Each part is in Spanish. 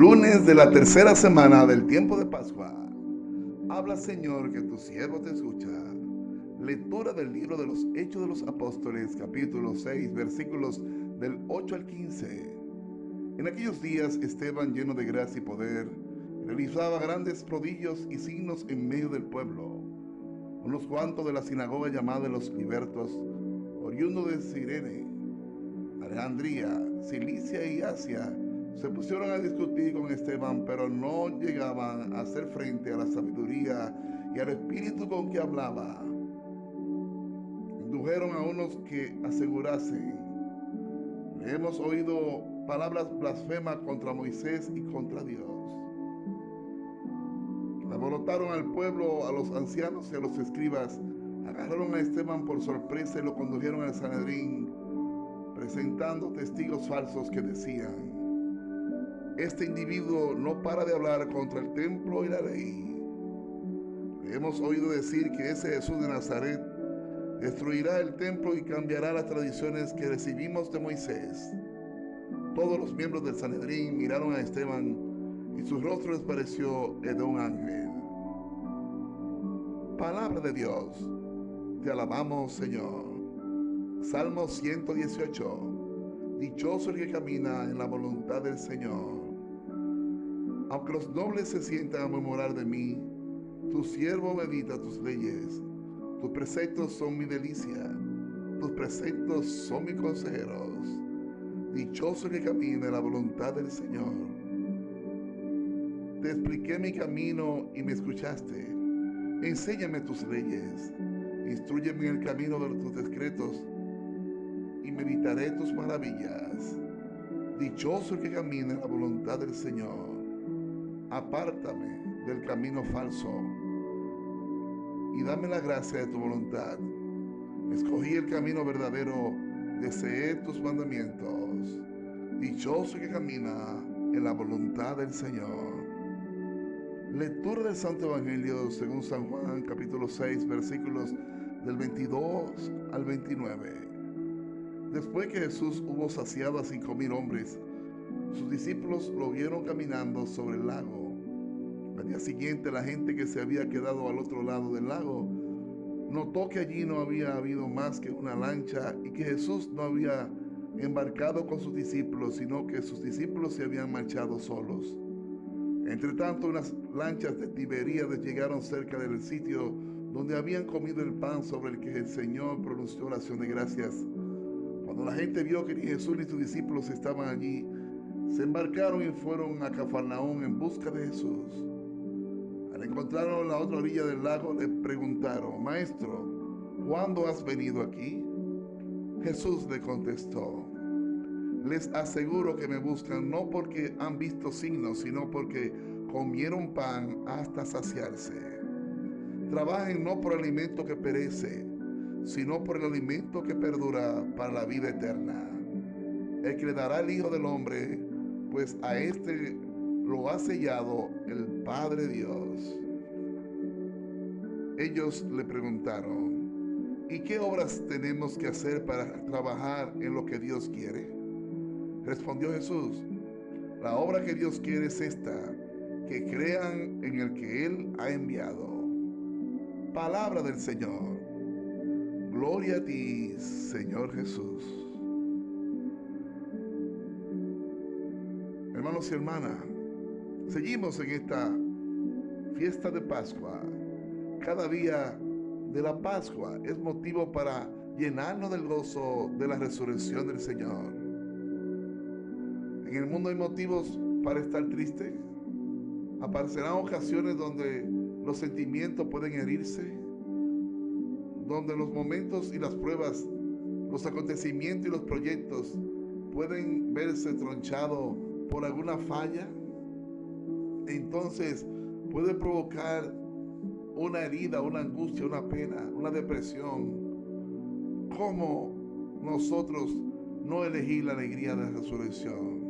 Lunes de la tercera semana del tiempo de Pascua. Habla, Señor, que tu siervo te escucha. Lectura del libro de los Hechos de los Apóstoles, capítulo 6, versículos del 8 al 15. En aquellos días Esteban, lleno de gracia y poder, realizaba grandes prodigios y signos en medio del pueblo. Unos cuantos de la sinagoga llamada de los libertos, oriundo de Cirene, Alejandría, Cilicia y Asia, se pusieron a discutir con Esteban, pero no llegaban a hacer frente a la sabiduría y al espíritu con que hablaba. Indujeron a unos que asegurasen: hemos oído palabras blasfemas contra Moisés y contra Dios. Alborotaron al pueblo, a los ancianos y a los escribas, agarraron a Esteban por sorpresa y lo condujeron al Sanedrín, presentando testigos falsos que decían: este individuo no para de hablar contra el templo y la ley. Le hemos oído decir que ese Jesús de Nazaret destruirá el templo y cambiará las tradiciones que recibimos de Moisés. Todos los miembros del Sanedrín miraron a Esteban y su rostro les pareció el de un ángel. Palabra de Dios. Te alabamos, Señor. Salmo 118. Dichoso el que camina en la voluntad del Señor. Aunque los nobles se sientan a murmurar de mí, tu siervo medita tus leyes. Tus preceptos son mi delicia. Tus preceptos son mis consejeros. Dichoso el que camina en la voluntad del Señor. Te expliqué mi camino y me escuchaste. Enséñame tus leyes. Instrúyeme en el camino de tus decretos y meditaré tus maravillas. Dichoso el que camina en la voluntad del Señor. Apártame del camino falso y dame la gracia de tu voluntad. Escogí el camino verdadero, deseé tus mandamientos. Dichoso el que camina en la voluntad del Señor. Lectura del Santo Evangelio según San Juan, capítulo 6, versículos del 22 al 29. Después que Jesús hubo saciado a 5,000 hombres, sus discípulos lo vieron caminando sobre el lago. Al día siguiente, la gente que se había quedado al otro lado del lago notó que allí no había habido más que una lancha y que Jesús no había embarcado con sus discípulos, sino que sus discípulos se habían marchado solos. Entre tanto, unas lanchas de Tiberíades llegaron cerca del sitio donde habían comido el pan sobre el que el Señor pronunció oración de gracias. Cuando la gente vio que ni Jesús ni sus discípulos estaban allí, se embarcaron y fueron a Cafarnaúm en busca de Jesús. Al encontrarlo en la otra orilla del lago, le preguntaron: Maestro, ¿cuándo has venido aquí? Jesús le contestó: les aseguro que me buscan no porque han visto signos, sino porque comieron pan hasta saciarse. Trabajen no por el alimento que perece, sino por el alimento que perdura para la vida eterna, el que le dará el Hijo del Hombre, pues a este lo ha sellado el Padre Dios. Ellos le preguntaron: ¿y qué obras tenemos que hacer para trabajar en lo que Dios quiere? Respondió Jesús: la obra que Dios quiere es esta, que crean en el que Él ha enviado. Palabra del Señor. Gloria a ti, Señor Jesús. Hermanos y hermanas, seguimos en esta fiesta de Pascua. Cada día de la Pascua es motivo para llenarnos del gozo de la resurrección del Señor. En el mundo hay motivos para estar tristes. Aparecerán ocasiones donde los sentimientos pueden herirse, donde los momentos y las pruebas, los acontecimientos y los proyectos pueden verse tronchados por alguna falla. Entonces puede provocar una herida, una angustia, una pena, una depresión. ¿Cómo nosotros no elegir la alegría de la resurrección?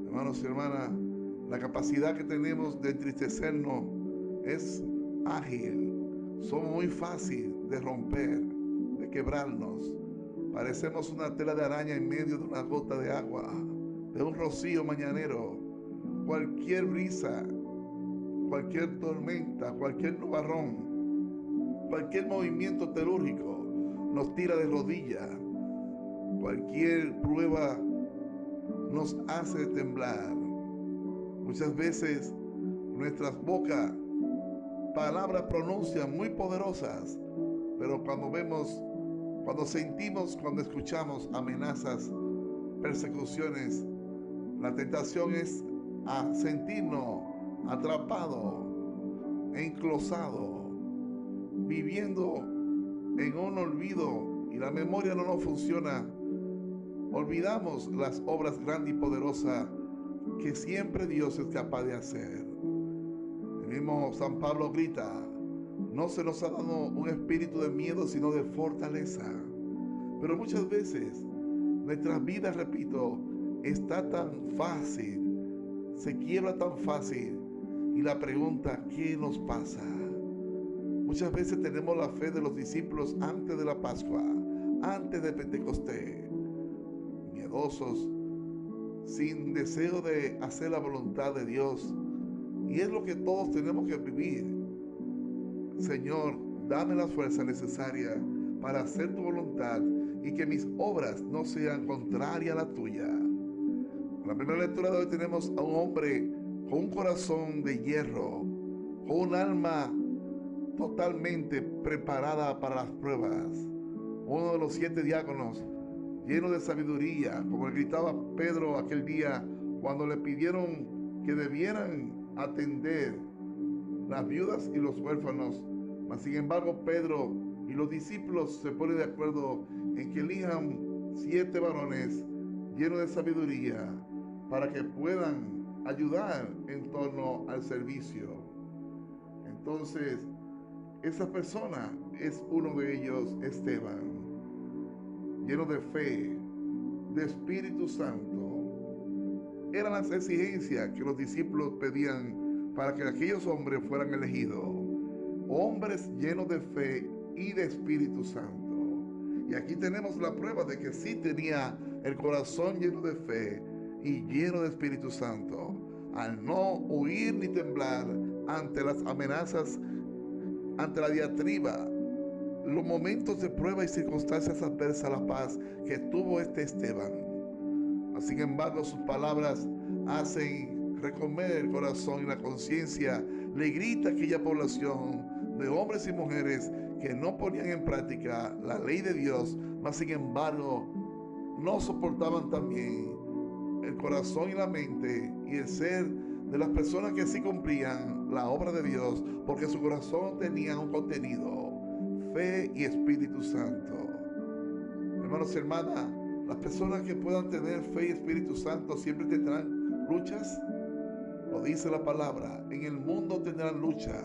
Hermanos y hermanas, la capacidad que tenemos de entristecernos es ágil. Somos muy fácil de romper, de quebrarnos. Parecemos una tela de araña en medio de una gota de agua, de un rocío mañanero. cualquier brisa, cualquier tormenta, cualquier nubarrón, cualquier movimiento telúrico nos tira de rodillas. Cualquier prueba nos hace temblar. Muchas veces nuestras bocas palabras pronuncian muy poderosas, pero cuando sentimos, cuando escuchamos amenazas, persecuciones, la tentación es a sentirnos atrapados, enclosados, viviendo en un olvido, y la memoria no nos funciona. Olvidamos las obras grandes y poderosas que siempre Dios es capaz de hacer. El mismo San Pablo grita: no se nos ha dado un espíritu de miedo, sino de fortaleza. Pero muchas veces nuestras vidas, repito, está tan fácil, se quiebra tan fácil. Y la pregunta, ¿qué nos pasa? Muchas veces tenemos la fe de los discípulos antes de la Pascua, antes de Pentecostés, miedosos, sin deseo de hacer la voluntad de Dios. Y es lo que todos tenemos que vivir. Señor, dame la fuerza necesaria para hacer tu voluntad y que mis obras no sean contrarias a la tuya. En la primera lectura de hoy tenemos a un hombre con un corazón de hierro, con un alma totalmente preparada para las pruebas. Uno de los 7 diáconos, lleno de sabiduría, como le gritaba Pedro aquel día cuando le pidieron que debieran atender las viudas y los huérfanos. Mas sin embargo, Pedro y los discípulos se ponen de acuerdo en que elijan 7 varones llenos de sabiduría para que puedan ayudar en torno al servicio. Entonces, esa persona es uno de ellos, Esteban, lleno de fe, de Espíritu Santo. Eran las exigencias que los discípulos pedían para que aquellos hombres fueran elegidos. Hombres llenos de fe y de Espíritu Santo. Y aquí tenemos la prueba de que sí tenía el corazón lleno de fe y lleno de Espíritu Santo, al no huir ni temblar ante las amenazas, ante la diatriba, los momentos de prueba y circunstancias adversas a la paz que tuvo este Esteban. Sin embargo, sus palabras hacen recomer el corazón y la conciencia. Le grita a aquella población de hombres y mujeres que no ponían en práctica la ley de Dios, mas sin embargo no soportaban también el corazón y la mente y el ser de las personas que sí cumplían la obra de Dios, porque su corazón tenía un contenido: fe y Espíritu Santo. Hermanos y hermanas, las personas que puedan tener fe y Espíritu Santo siempre tendrán luchas. Lo dice la palabra: en el mundo tendrán lucha,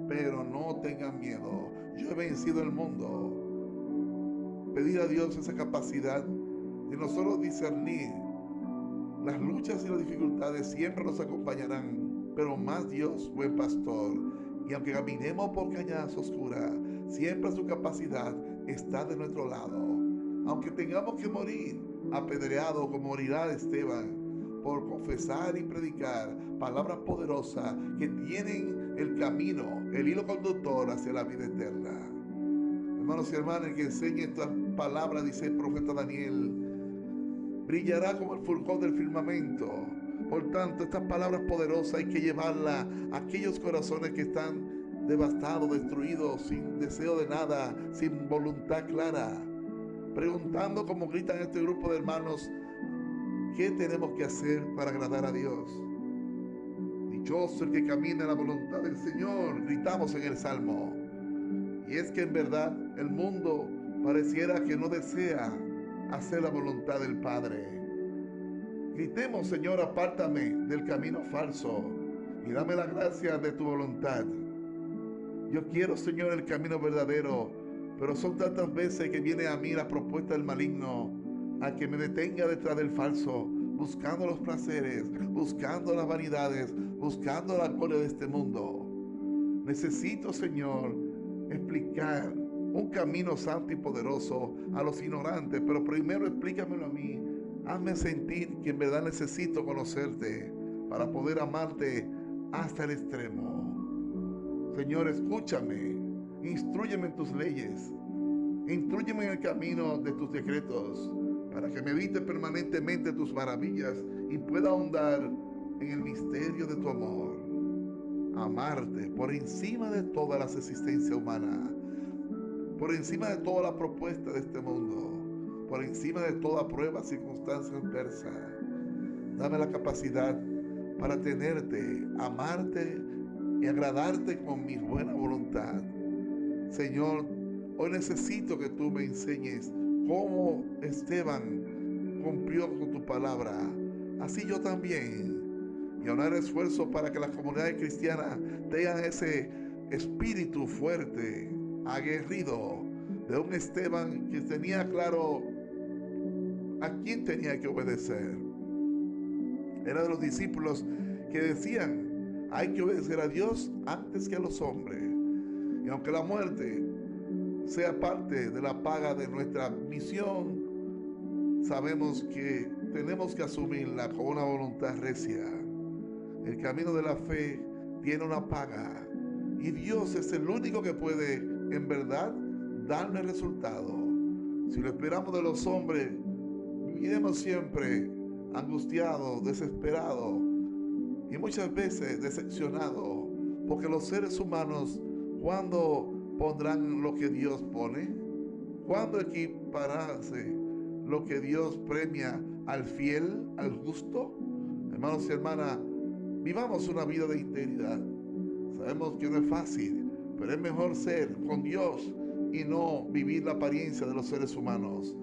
pero no tengan miedo, yo he vencido el mundo. Pedir a Dios esa capacidad de nosotros discernir. Las luchas y las dificultades siempre nos acompañarán, pero más Dios, buen pastor. Y aunque caminemos por cañadas oscuras, siempre su capacidad está de nuestro lado. Aunque tengamos que morir apedreado como morirá Esteban, por confesar y predicar palabras poderosas que tienen el camino, el hilo conductor hacia la vida eterna. Hermanos y hermanas, el que enseñe estas palabras, dice el profeta Daniel, brillará como el fulgor del firmamento. Por tanto, estas palabras poderosas hay que llevarlas a aquellos corazones que están devastados, destruidos, sin deseo de nada, sin voluntad clara, preguntando, como gritan este grupo de hermanos, ¿qué tenemos que hacer para agradar a Dios? Dichoso el que camina en la voluntad del Señor, gritamos en el Salmo. Y es que en verdad el mundo pareciera que no desea hacer la voluntad del Padre. Gritemos: Señor, apártame del camino falso y dame la gracia de tu voluntad. Yo quiero, Señor, el camino verdadero, pero son tantas veces que viene a mí la propuesta del maligno a que me detenga detrás del falso, buscando los placeres, buscando las vanidades, buscando la gloria de este mundo. Necesito, Señor, explicar un camino santo y poderoso a los ignorantes, pero primero explícamelo a mí. Hazme sentir que en verdad necesito conocerte para poder amarte hasta el extremo. Señor, escúchame, instrúyeme en tus leyes, instrúyeme en el camino de tus decretos, para que medite permanentemente tus maravillas y pueda ahondar en el misterio de tu amor. Amarte por encima de todas las existencias humanas, por encima de toda la propuesta de este mundo, por encima de toda prueba, circunstancia adversa. Dame la capacidad para tenerte, amarte y agradarte con mi buena voluntad. Señor, hoy necesito que tú me enseñes cómo Esteban cumplió con tu palabra. Así yo también. Y aunar esfuerzo para que las comunidades cristianas tengan ese espíritu fuerte, aguerrido, de un Esteban que tenía claro a quién tenía que obedecer. Era de los discípulos que decían, hay que obedecer a Dios antes que a los hombres. Y aunque la muerte sea parte de la paga de nuestra misión, sabemos que tenemos que asumirla con una voluntad recia. El camino de la fe tiene una paga y Dios es el único que puede en verdad darme resultado. Si lo esperamos de los hombres, viviremos siempre angustiados, desesperados y muchas veces decepcionados, porque los seres humanos, ¿cuándo pondrán lo que Dios pone? ¿Cuándo equipararse lo que Dios premia al fiel, al justo? Hermanos y hermanas, vivamos una vida de integridad. Sabemos que no es fácil, pero es mejor ser con Dios y no vivir la apariencia de los seres humanos.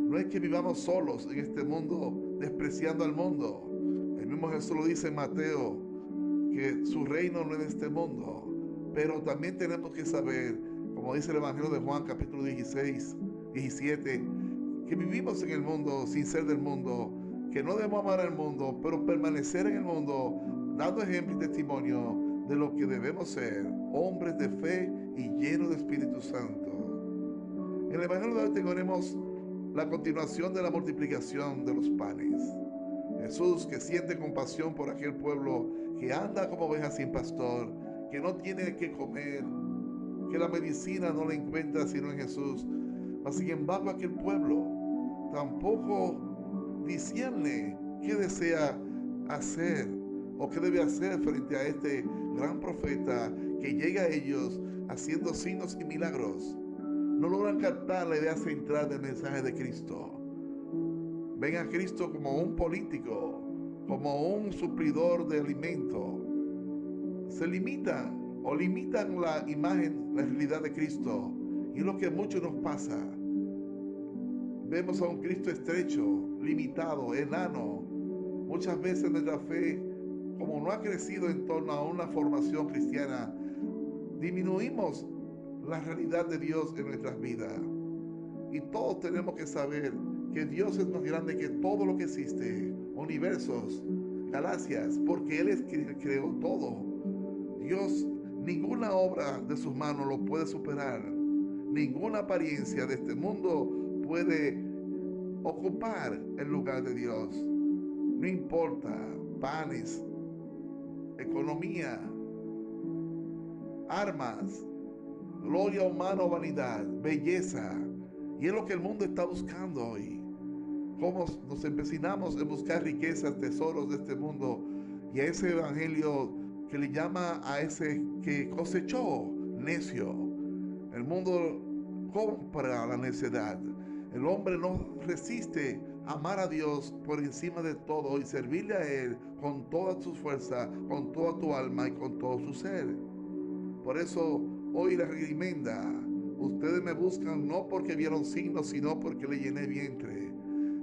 No es que vivamos solos en este mundo, despreciando al mundo. El mismo Jesús lo dice en Mateo, que su reino no es de este mundo. Pero también tenemos que saber, como dice el Evangelio de Juan, capítulo 16, 17, que vivimos en el mundo sin ser del mundo, que no debemos amar al mundo, pero permanecer en el mundo, dando ejemplo y testimonio de lo que debemos ser, hombres de fe y llenos de Espíritu Santo. En el Evangelio de hoy tenemos la continuación de la multiplicación de los panes. Jesús, que siente compasión por aquel pueblo que anda como oveja sin pastor, que no tiene que comer, que la medicina no la encuentra sino en Jesús. Mas sin embargo aquel pueblo tampoco discierne qué desea hacer o qué debe hacer frente a este gran profeta que llega a ellos haciendo signos y milagros. No logran captar la idea central del mensaje de Cristo. Ven a Cristo como un político, como un suplidor de alimento. Se limitan o limitan la imagen, la realidad de Cristo. Y es lo que a muchos nos pasa. Vemos a un Cristo estrecho, limitado, enano. Muchas veces nuestra fe, como no ha crecido en torno a una formación cristiana, disminuimos la realidad de Dios en nuestras vidas. Y todos tenemos que saber que Dios es más grande que todo lo que existe, universos, galaxias, porque Él es quien creó todo. Dios, ninguna obra de sus manos lo puede superar. Ninguna apariencia de este mundo puede ocupar el lugar de Dios. No importa, panes, economía, armas, gloria humana o vanidad, belleza. Y es lo que el mundo está buscando hoy. Cómo nos empecinamos en buscar riquezas, tesoros de este mundo. Y a ese evangelio que le llama a ese que cosechó, necio. El mundo compra la necedad. El hombre no resiste amar a Dios por encima de todo y servirle a Él con toda su fuerza, con toda tu alma y con todo su ser. Por eso hoy la recomienda: ustedes me buscan no porque vieron signos, sino porque le llené vientre.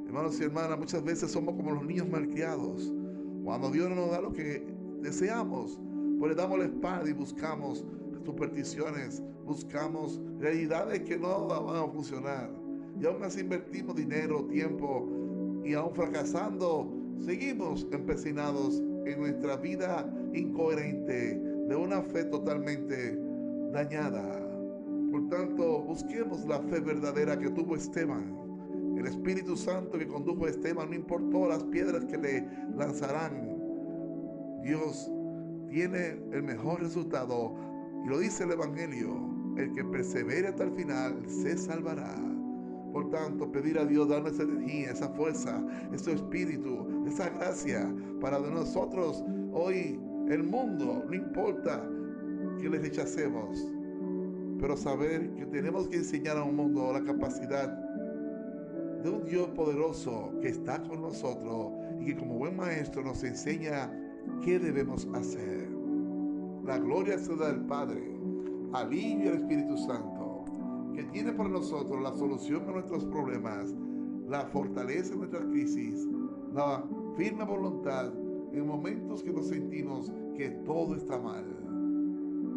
Hermanos y hermanas, muchas veces somos como los niños malcriados. Cuando Dios no nos da lo que deseamos, pues le damos la espalda y buscamos supersticiones, buscamos realidades que no van a funcionar. Y aún así invertimos dinero, tiempo, y aún fracasando, seguimos empecinados en nuestra vida incoherente, de una fe totalmente dañada. Por tanto, busquemos la fe verdadera que tuvo Esteban. El Espíritu Santo que condujo a Esteban no importó las piedras que le lanzarán. Dios tiene el mejor resultado y lo dice el Evangelio: el que persevere hasta el final se salvará. Por tanto, pedir a Dios darnos esa energía, esa fuerza, ese espíritu, esa gracia para de nosotros hoy el mundo, no importa que le rechacemos, pero saber que tenemos que enseñar a un mundo la capacidad de un Dios poderoso que está con nosotros y que como buen maestro nos enseña qué debemos hacer. La gloria se da al Padre, al Hijo y al Espíritu Santo, que tiene para nosotros la solución a nuestros problemas, la fortaleza en nuestras crisis, la firme voluntad en momentos que nos sentimos que todo está mal.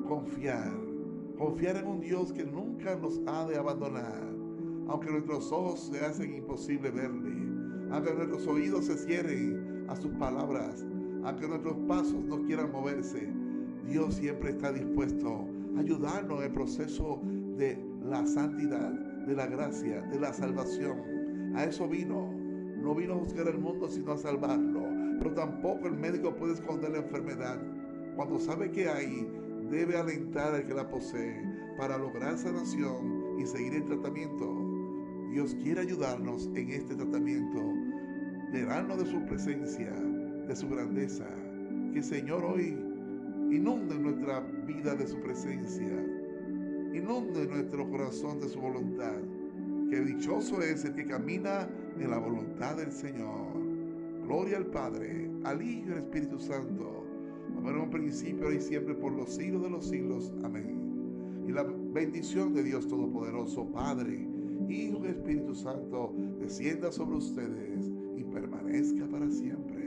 Confiar en un Dios que nunca nos ha de abandonar, aunque nuestros ojos se hacen imposible verle, aunque nuestros oídos se cierren a sus palabras, aunque nuestros pasos no quieran moverse. Dios siempre está dispuesto a ayudarnos en el proceso de la santidad, de la gracia, de la salvación. A eso vino. No vino a juzgar al mundo, sino a salvarlo. Pero tampoco el médico puede esconder la enfermedad. Cuando sabe que hay, debe alentar al que la posee para lograr sanación y seguir el tratamiento. Dios quiere ayudarnos en este tratamiento, llenarnos de su presencia, de su grandeza. Que el Señor hoy inunde nuestra vida de su presencia, inunde nuestro corazón de su voluntad. Que dichoso es el que camina en la voluntad del Señor. Gloria al Padre, al Hijo y al Espíritu Santo, como en un principio, ahora y siempre, por los siglos de los siglos. Amén. Y la bendición de Dios Todopoderoso, Padre, Hijo y Espíritu Santo, descienda sobre ustedes y permanezca para siempre.